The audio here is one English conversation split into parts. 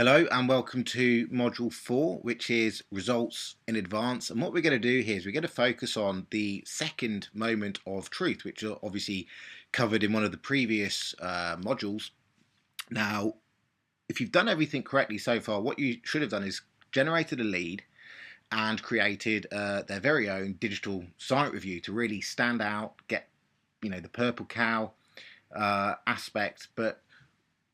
Hello and welcome to Module 4, which is Results in Advance. And what we're going to do here is we're going to focus on the second moment of truth, which are obviously covered in one of the previous modules. Now, if you've done everything correctly so far, what you should have done is generated a lead and created their very own digital site review to really stand out, get the purple cow aspect. But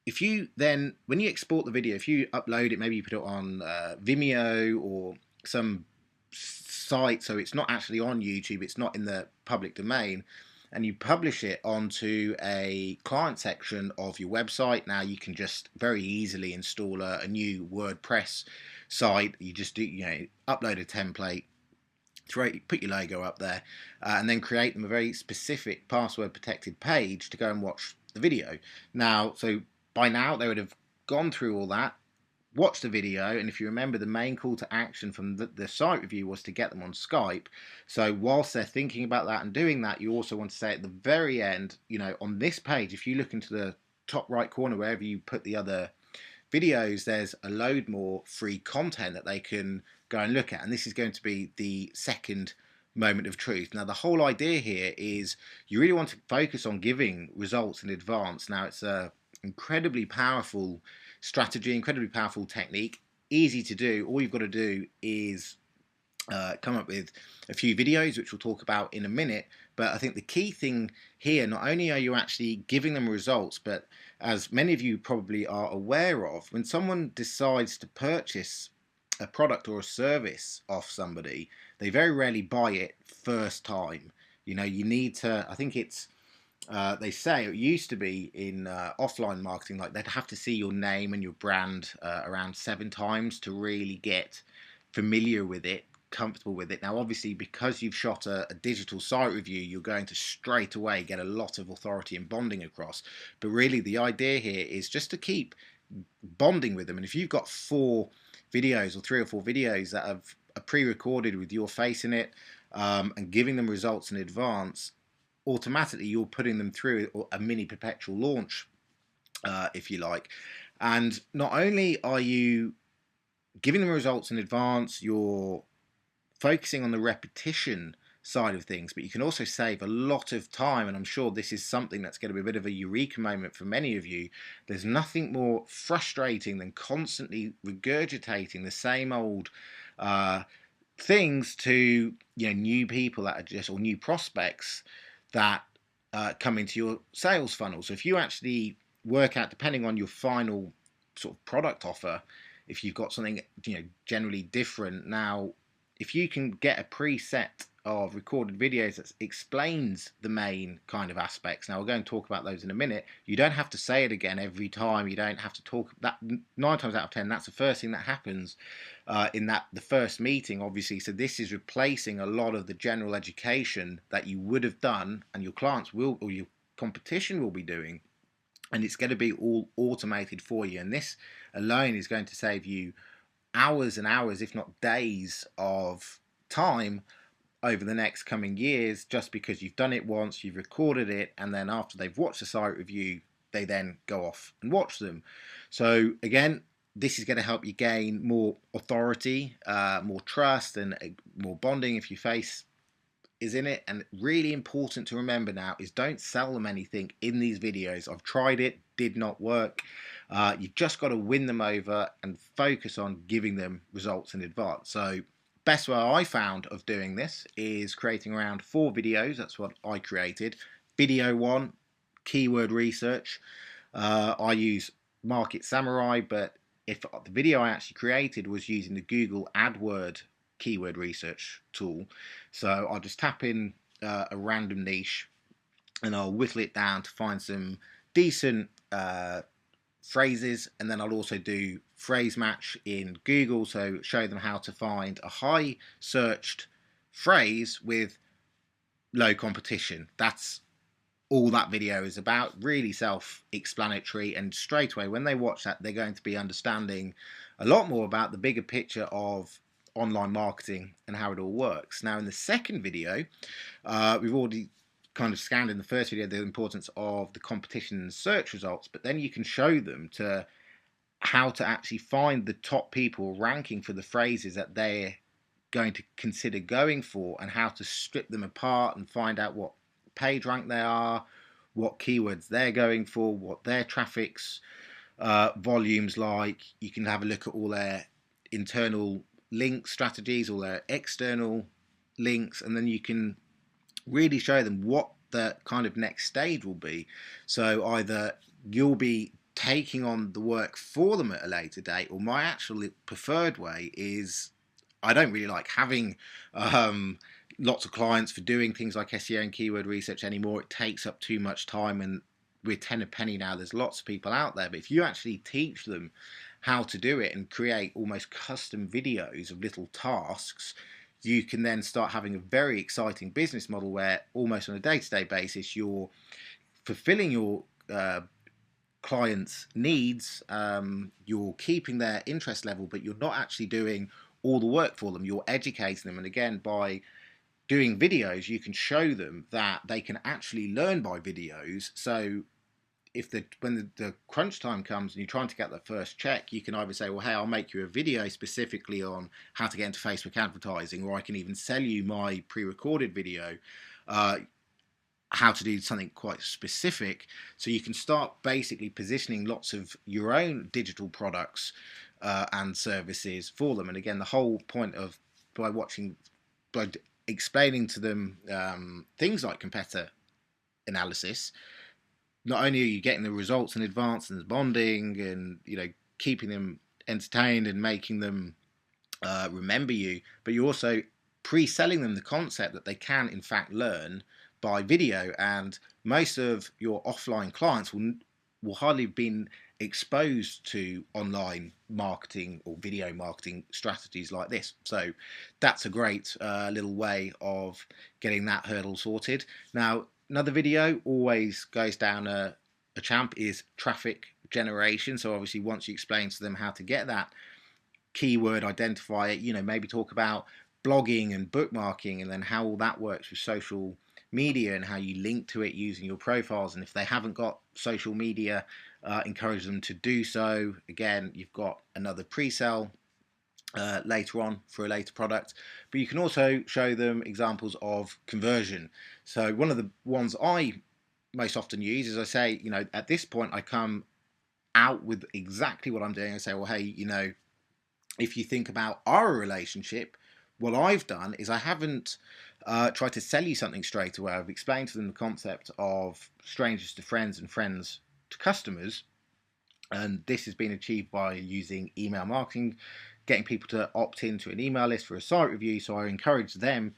if you then, when you export the video, if you upload it, maybe you put it on Vimeo or some site, so it's not actually on YouTube, it's not in the public domain, and you publish it onto a client section of your website. Now you can just very easily install a new WordPress site. You just do, upload a template, put your logo up there, and then create them a very specific password protected page to go and watch the video. Now, so by now they would have gone through all that, watched the video, and if you remember, the main call to action from the site review was to get them on Skype. So whilst they're thinking about that and doing that, you also want to say at the very end, on this page, if you look into the top right corner, wherever you put the other videos, there's a load more free content that they can go and look at. And this is going to be the second moment of truth. Now, the whole idea here is you really want to focus on giving results in advance. Now, it's a incredibly powerful strategy, incredibly powerful technique, easy to do. All you've got to do is come up with a few videos, which we'll talk about in a minute. But I think the key thing here, not only are you actually giving them results, but as many of you probably are aware of, when someone decides to purchase a product or a service off somebody, they very rarely buy it first time. You need to, I think it's, they say it used to be in offline marketing, like they'd have to see your name and your brand around 7 times to really get familiar with it, comfortable with it. Now, obviously, because you've shot a digital site review, you're going to straight away get a lot of authority and bonding across. But really, the idea here is just to keep bonding with them. And if you've got 4 videos or 3 or 4 videos that are pre-recorded with your face in it and giving them results in advance, automatically you're putting them through a mini perpetual launch, if you like. And not only are you giving them results in advance, you're focusing on the repetition side of things, but you can also save a lot of time. And I'm sure this is something that's going to be a bit of a eureka moment for many of you. There's nothing more frustrating than constantly regurgitating the same old things to new people that are just, or new prospects that come into your sales funnel. So if you actually work out, depending on your final sort of product offer, if you've got something generally different. Now, if you can get a preset of recorded videos that explains the main kind of aspects, now we're going to talk about those in a minute, you don't have to say it again every time. You don't have to talk that 9 times out of 10. That's the first thing that happens in the first meeting, obviously. So this is replacing a lot of the general education that you would have done, and your clients will, or your competition will be doing, and it's going to be all automated for you. And this alone is going to save you hours and hours, if not days, of time over the next coming years, just because you've done it once, you've recorded it, and then after they've watched the site review, they then go off and watch them. So again, this is going to help you gain more authority, more trust, and more bonding if your face is in it. And really important to remember now is don't sell them anything in these videos. I've tried it, did not work. You've just got to win them over and focus on giving them results in advance. So best way I found of doing this is creating around 4 videos. That's what I created. Video 1, keyword research. I use Market Samurai, but if the video I actually created was using the Google AdWord keyword research tool, so I'll just tap in a random niche and I'll whittle it down to find some decent phrases, and then I'll also do phrase match in Google, so show them how to find a high searched phrase with low competition. That's all that video is about, really self-explanatory, and straight away when they watch that, they're going to be understanding a lot more about the bigger picture of online marketing and how it all works. Now, in the second video, we've already kind of scanned in the first video the importance of the competition and search results, but then you can show them to how to actually find the top people ranking for the phrases that they're going to consider going for, and how to strip them apart and find out what page rank they are, what keywords they're going for, what their traffic's volumes like. You can have a look at all their internal link strategies, all their external links, and then you can really show them what the kind of next stage will be. So either you'll be taking on the work for them at a later date, or my actual preferred way is, I don't really like having lots of clients for doing things like SEO and keyword research anymore. It takes up too much time, and we're 10 a penny now. There's lots of people out there, but if you actually teach them how to do it and create almost custom videos of little tasks, you can then start having a very exciting business model where almost on a day-to-day basis you're fulfilling your clients' needs, you're keeping their interest level, but you're not actually doing all the work for them. You're educating them, and again, by doing videos, you can show them that they can actually learn by videos. So if when the crunch time comes and you're trying to get that first check, you can either say, well, hey, I'll make you a video specifically on how to get into Facebook advertising, or I can even sell you my pre-recorded video, how to do something quite specific. So you can start basically positioning lots of your own digital products and services for them. And again, the whole point of by explaining to them things like competitor analysis, not only are you getting the results in advance and bonding and keeping them entertained and making them remember you, but you're also pre-selling them the concept that they can in fact learn by video. And most of your offline clients will hardly have been exposed to online marketing or video marketing strategies like this. So that's a great little way of getting that hurdle sorted. Now, another video always goes down a champ is traffic generation. So obviously once you explain to them how to get that keyword identifier, maybe talk about blogging and bookmarking, and then how all that works with social media and how you link to it using your profiles. And if they haven't got social media, encourage them to do so. Again, you've got another pre-sell later on for a later product, but you can also show them examples of conversion. So one of the ones I most often use is I say, at this point I come out with exactly what I'm doing. I say, well, hey, if you think about our relationship, what I've done is I haven't tried to sell you something straight away. I've explained to them the concept of strangers to friends and friends to customers, and this has been achieved by using email marketing, getting people to opt into an email list for a site review. So I encourage them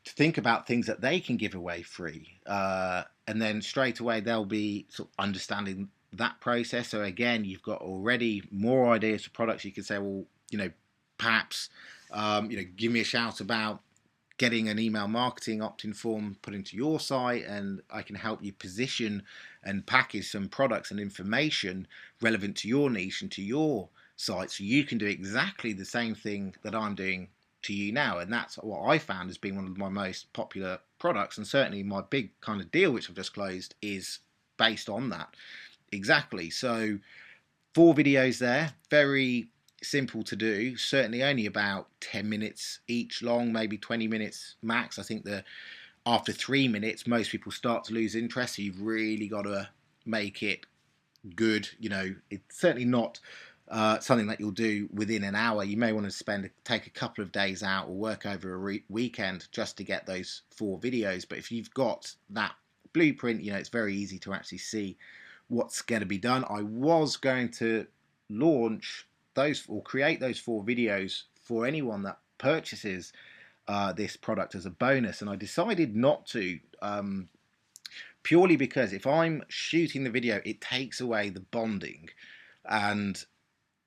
to think about things that they can give away free, and then straight away they'll be sort of understanding that process. So again, you've got already more ideas for products. You could say, well, perhaps give me a shout about getting an email marketing opt-in form put into your site, and I can help you position and package some products and information relevant to your niche and to your site, so you can do exactly the same thing that I'm doing to you now. And that's what I found as being one of my most popular products, and certainly my big kind of deal which I've just closed is based on that exactly. So 4 videos there, very simple to do, certainly only about 10 minutes each long, maybe 20 minutes max. I think that after 3 minutes most people start to lose interest, so you've really got to make it good. It's certainly not something that you'll do within an hour. You may want to take a couple of days out or work over a weekend just to get those 4 videos. But if you've got that blueprint, it's very easy to actually see what's going to be done. I was going to launch those or create those 4 videos for anyone that purchases this product as a bonus, and I decided not to, purely because if I'm shooting the video, it takes away the bonding, and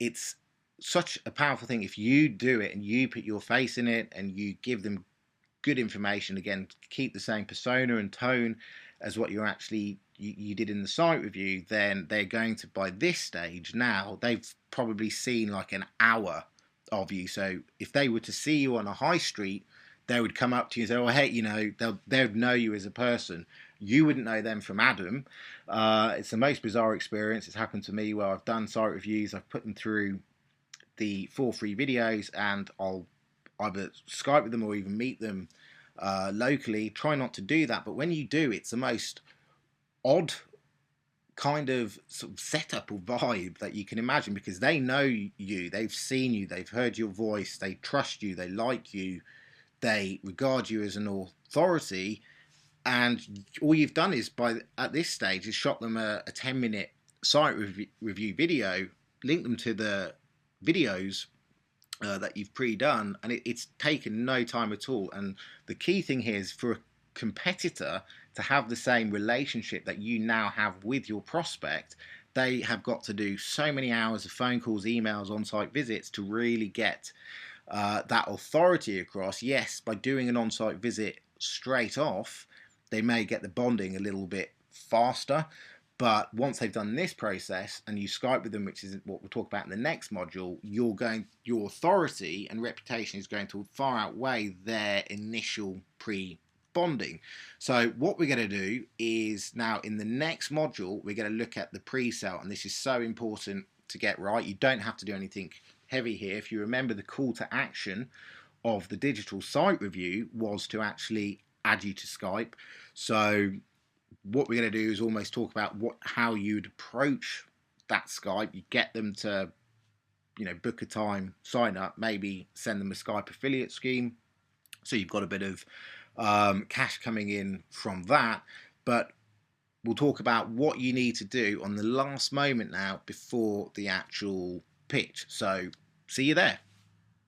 it's such a powerful thing if you do it and you put your face in it and you give them good information. Again, keep the same persona and tone as what you're actually you did in the site review, then they're going to, by this stage now, they've probably seen like an hour of you. So if they were to see you on a high street, they would come up to you and say, oh, hey, they would know you as a person. You wouldn't know them from Adam. It's the most bizarre experience. It's happened to me where I've done site reviews, I've put them through the 4 free videos, and I'll either Skype with them or even meet them locally. Try not to do that, but when you do, it's the most odd kind of sort of setup or vibe that you can imagine, because they know you, they've seen you, they've heard your voice, they trust you, they like you, they regard you as an authority, and all you've done is at this stage is shot them a 10-minute site review video, link them to the videos that you've pre-done, and it's taken no time at all. And the key thing here is for a competitor to have the same relationship that you now have with your prospect. They have got to do so many hours of phone calls, emails, on-site visits to really get that authority across. Yes, by doing an on-site visit straight off, they may get the bonding a little bit faster, but once they've done this process and you Skype with them, which is what we'll talk about in the next module, your authority and reputation is going to far outweigh their initial pre-bonding. So what we're going to do is now in the next module, we're going to look at the pre-sale, and this is so important to get right. You don't have to do anything heavy here. If you remember, the call to action of the digital site review was to actually add you to Skype. So what we're going to do is almost talk about how you'd approach that Skype. You get them to, book a time, sign up, maybe send them a Skype affiliate scheme. So you've got a bit of cash coming in from that. But we'll talk about what you need to do on the last moment now before the actual pitch. So see you there.